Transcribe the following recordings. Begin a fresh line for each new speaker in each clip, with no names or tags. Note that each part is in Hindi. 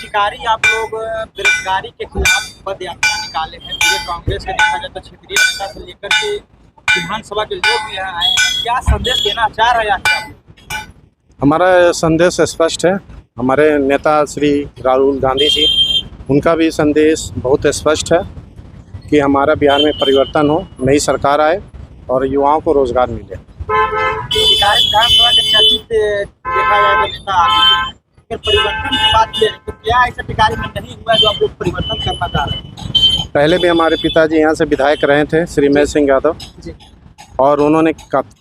टिकारी आप लोग बेरोजगारी के खिलाफ पद यात्रा निकाले हैं। पूरे कांग्रेस के देखा जाए तो क्षेत्रीय नेता से लेकर के विधानसभा के लोग भी यहाँ आए हैं। क्या संदेश देना चाह रहे हैं आप?
हमारा संदेश स्पष्ट है। हमारे नेता श्री राहुल गांधी जी, उनका भी संदेश बहुत स्पष्ट है कि हमारा बिहार में परिवर्तन हो, नई सरकार आए और युवाओं को रोजगार मिले।
विधानसभा के चर्चित देखा जाए तो नेता आगे परिवर्तन की बात की तो क्या ऐसा टिकारी में नहीं हुआ जो आप लोग परिवर्तन करना चाह रहे हैं?
पहले भी हमारे पिताजी यहाँ से विधायक रहे थे, श्री महेश सिंह यादव जी, और उन्होंने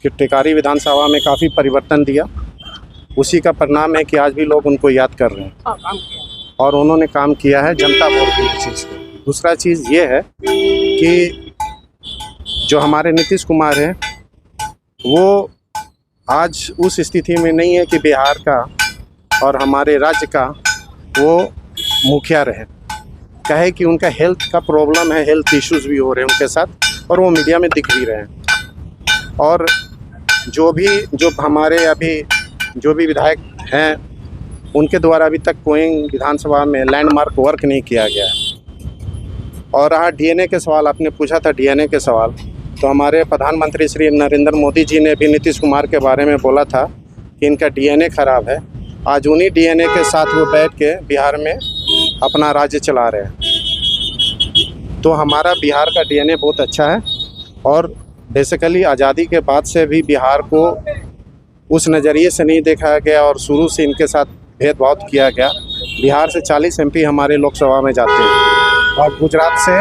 टिकारी विधानसभा में काफ़ी परिवर्तन दिया। उसी का परिणाम है कि आज भी लोग उनको याद कर रहे हैं और उन्होंने काम किया है जनता वोट की चीज़ को। दूसरा चीज़ ये है कि जो हमारे नीतीश कुमार हैं वो आज उस स्थिति में नहीं है कि बिहार का और हमारे राज्य का वो मुखिया रहे। कहे कि उनका हेल्थ का प्रॉब्लम है, हेल्थ इश्यूज़ भी हो रहे हैं उनके साथ और वो मीडिया में दिख भी रहे हैं। और जो हमारे अभी जो भी विधायक हैं उनके द्वारा अभी तक कोई विधानसभा में लैंडमार्क वर्क नहीं किया गया है। और रहा डीएनए के सवाल, आपने पूछा था डीएनए के सवाल, तो हमारे प्रधानमंत्री श्री नरेंद्र मोदी जी ने भी नीतीश कुमार के बारे में बोला था कि इनका डीएनए ख़राब है। आज उन्हीं डीएनए के साथ वो बैठ के बिहार में अपना राज्य चला रहे हैं। तो हमारा बिहार का डीएनए बहुत अच्छा है और बेसिकली आज़ादी के बाद से भी बिहार को उस नज़रिए से नहीं देखा गया और शुरू से इनके साथ भेदभाव किया गया। बिहार से 40 एमपी हमारे लोकसभा में जाते हैं और गुजरात से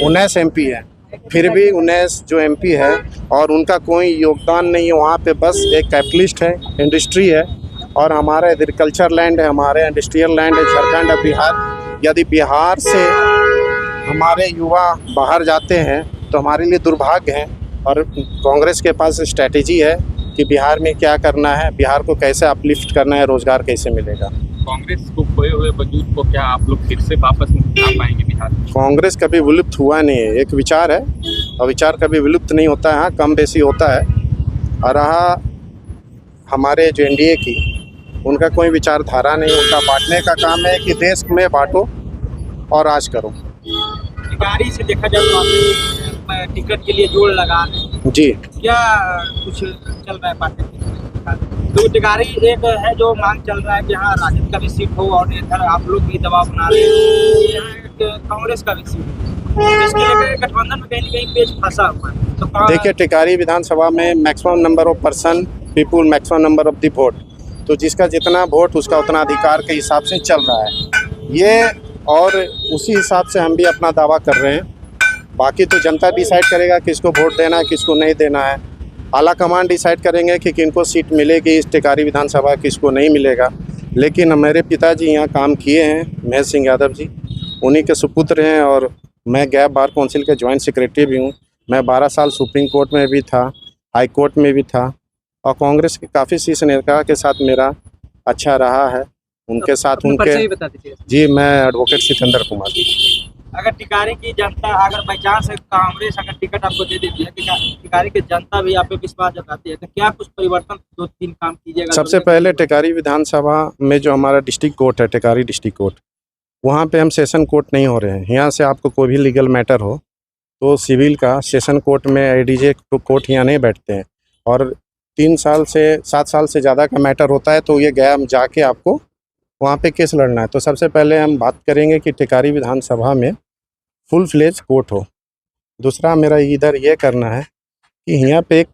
19 एमपी है। फिर भी 19 जो एमपी है और उनका कोई योगदान नहीं है वहाँ पे, बस एक कैपिटलिस्ट है, इंडस्ट्री है और हमारा एग्रीकल्चर लैंड है, हमारे इंडस्ट्रियल लैंड है झारखंड और बिहार। यदि बिहार से हमारे युवा बाहर जाते हैं तो हमारे लिए दुर्भाग्य है। और कांग्रेस के पास स्ट्रैटेजी है कि बिहार में क्या करना है, बिहार को कैसे अपलिफ्ट करना है, रोजगार कैसे मिलेगा।
कांग्रेस को खोए हुए वजूद को क्या आप लोग फिर से वापस ला पाएंगे बिहार में?
कांग्रेस कभी विलुप्त हुआ नहीं है, एक विचार है और विचार कभी विलुप्त नहीं होता है, हाँ कम बेसी होता है। और रहा हमारे जो एनडीए की, उनका कोई विचारधारा नहीं, उनका बांटने का काम है कि देश में बांटो और राज करो।
टिकारी से देखा जाए तो आप टिकट के लिए जोड़ लगा
जी,
क्या कुछ चल रहा है पार्टी तो टिकारी एक है जो मांग चल रहा है कि हाँ राजद का भी सीट हो और इधर आप लोग भी दबाव बना रहे हैं कांग्रेस का भी सीट, जिसके लिए गठबंधन में कहीं न कहीं पेच फंसा हुआ है। तो
देखिए टिकारी विधानसभा में maximum number of person people, maximum number of the vote, तो जिसका जितना वोट उसका उतना अधिकार के हिसाब से चल रहा है ये, और उसी हिसाब से हम भी अपना दावा कर रहे हैं। बाकी तो जनता डिसाइड करेगा किसको वोट देना है, किसको नहीं देना है। आला कमान डिसाइड करेंगे कि किनको सीट मिलेगी इस टिकारी विधानसभा, किसको नहीं मिलेगा। लेकिन मेरे पिताजी यहाँ काम किए हैं, महेश सिंह यादव जी, उन्हीं के सुपुत्र हैं और मैं गैप बार काउंसिल के जॉइंट सेक्रेटरी भी हूँ। मैं 12 साल सुप्रीम कोर्ट में भी था, हाई कोर्ट में भी था और कांग्रेस के काफ़ी शीर्ष नेता के साथ मेरा अच्छा रहा है। उनके साथ उनके जी, मैं एडवोकेट सिकंदर कुमार।
अगर टिकारी की जनता अगर बाई चांस कांग्रेस अगर टिकट आपको दे देती है, टिकारी की जनता भी आप पे विश्वास जताती है, तो क्या कुछ परिवर्तन 2-3 काम कीजिएगा?
सबसे पहले टिकारी विधानसभा में जो हमारा डिस्ट्रिक्ट कोर्ट है, टिकारी डिस्ट्रिक्ट कोर्ट, वहाँ पे हम सेशन कोर्ट नहीं हो रहे हैं। यहाँ से आपको कोई भी लीगल मैटर हो तो सिविल का सेशन कोर्ट में एडीजे कोर्ट यहाँ नहीं बैठते हैं और 3 साल से 7 साल से ज़्यादा का मैटर होता है तो ये गया जाके आपको वहाँ पे केस लड़ना है। तो सबसे पहले हम बात करेंगे कि टिकारी विधानसभा में फुल फ्लेज कोर्ट हो। दूसरा मेरा इधर ये करना है कि यहाँ पे एक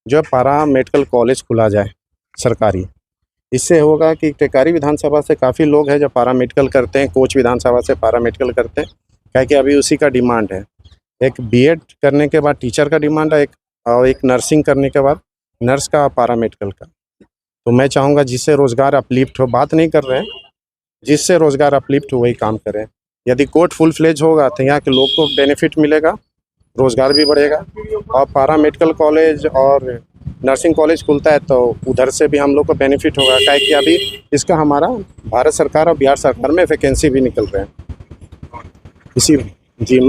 जो पारा मेडिकल कॉलेज खुला जाए सरकारी। इससे होगा कि टिकारी विधानसभा से काफ़ी लोग हैं जो पारा मेडिकल करते हैं, कोच विधानसभा से पारा मेडिकल करते हैं, क्या कि अभी उसी का डिमांड है। एक बीएड करने के बाद टीचर का डिमांड है, और एक नर्सिंग करने के बाद नर्स का, पारा मेडिकल का। तो मैं चाहूँगा जिससे रोज़गार अपलिफ्ट हो, बात नहीं कर रहे हैं, जिससे रोज़गार अपलिफ्ट हो वही काम करें। यदि कोर्ट फुल फ्लेज होगा तो यहाँ के लोग को बेनिफिट मिलेगा, रोज़गार भी बढ़ेगा और पारा मेडिकल कॉलेज और नर्सिंग कॉलेज खुलता है तो उधर से भी हम लोग को बेनिफिट होगा, क्या कि अभी इसका हमारा भारत सरकार और बिहार सरकार में वैकेंसी भी निकल रहे हैं इसी जी।